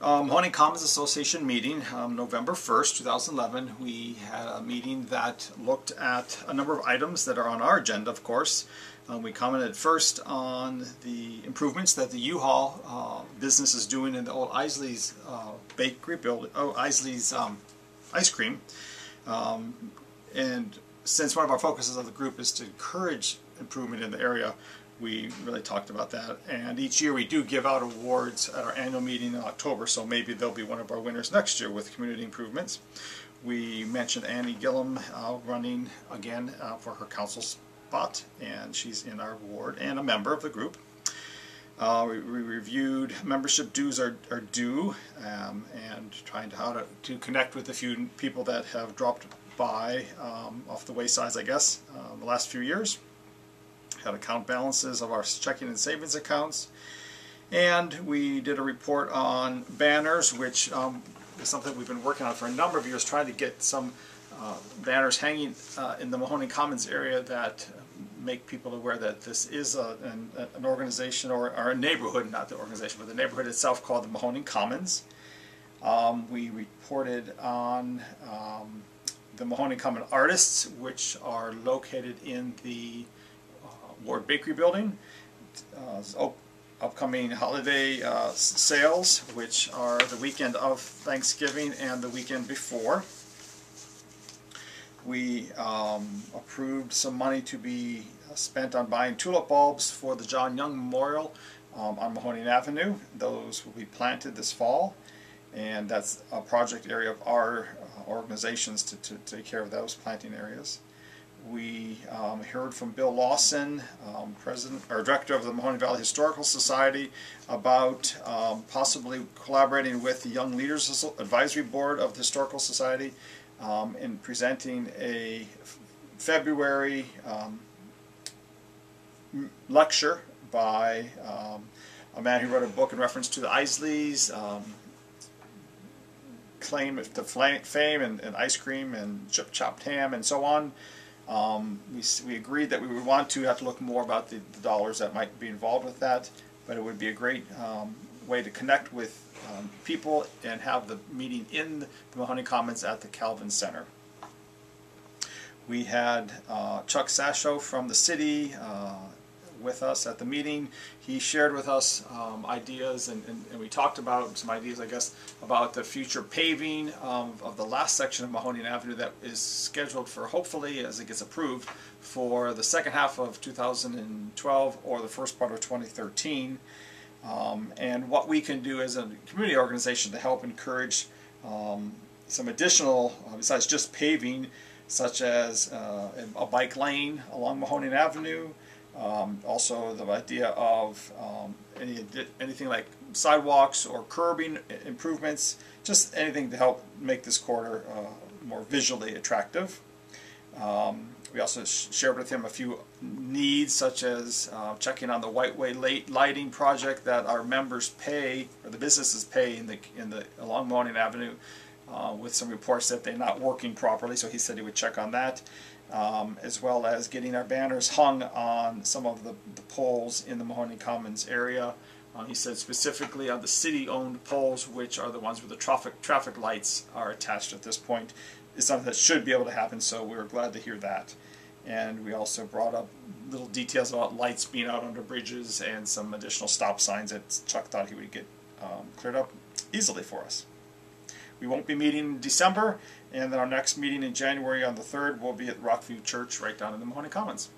Mahoning Commons Association meeting, November 1st, 2011. We had a meeting that looked at a number of items that are on our agenda, of course. We commented first on the improvements that the U-Haul business is doing in the old Isley's bakery building, Isley's ice cream. And since one of our focuses of the group is to encourage improvement in the area, we really talked about that. And each year we do give out awards at our annual meeting in October, so maybe they'll be one of our winners next year with community improvements. We mentioned Annie Gillum running again for her council spot, and she's in our ward and a member of the group. We reviewed membership dues are due, and trying how to connect with a few people that have dropped by off the wayside, I guess, the last few years. Had account balances of our checking and savings accounts, and we did a report on banners, which is something we've been working on for a number of years, trying to get some banners hanging in the Mahoning Commons area that make people aware that this is an organization or a neighborhood, not the organization, but the neighborhood itself, called the Mahoning Commons. We reported on the Mahoning Common artists, which are located in the Ward Bakery building. Upcoming holiday sales, which are the weekend of Thanksgiving and the weekend before. We approved some money to be spent on buying tulip bulbs for the John Young Memorial on Mahoning Avenue. Those will be planted this fall, and that's a project area of our organizations to take care of those planting areas. We heard from Bill Lawson, Director of the Mahoning Valley Historical Society, about possibly collaborating with the Young Leaders Advisory Board of the Historical Society in presenting a February lecture by a man who wrote a book in reference to the Isleys, claim to fame and ice cream and chopped ham and so on. We agreed that we would want to have to look more about the dollars that might be involved with that, but it would be a great way to connect with people and have the meeting in the Mahoning Commons at the Calvin Center. We had Chuck Sasho from the city with us at the meeting. He shared with us ideas, and we talked about some ideas, I guess, about the future paving of the last section of Mahoning Avenue that is scheduled for, hopefully, as it gets approved, for the second half of 2012 or the first part of 2013. And what we can do as a community organization to help encourage some additional, besides just paving, such as a bike lane along Mahoning Avenue. Also the idea of anything like sidewalks or curbing improvements, just anything to help make this corridor more visually attractive. We also shared with him a few needs, such as checking on the White Way lighting project that our members pay, or the businesses pay along Mahoning Avenue, with some reports that they're not working properly, so he said he would check on that. As well as getting our banners hung on some of the poles in the Mahoning Commons area. He said specifically on the city-owned poles, which are the ones where the traffic lights are attached at this point, is something that should be able to happen, so we were glad to hear that. And we also brought up little details about lights being out under bridges and some additional stop signs that Chuck thought he would get cleared up easily for us. We won't be meeting in December, and then our next meeting in January on the 3rd will be at Rockview Church right down in the Mahoning Commons.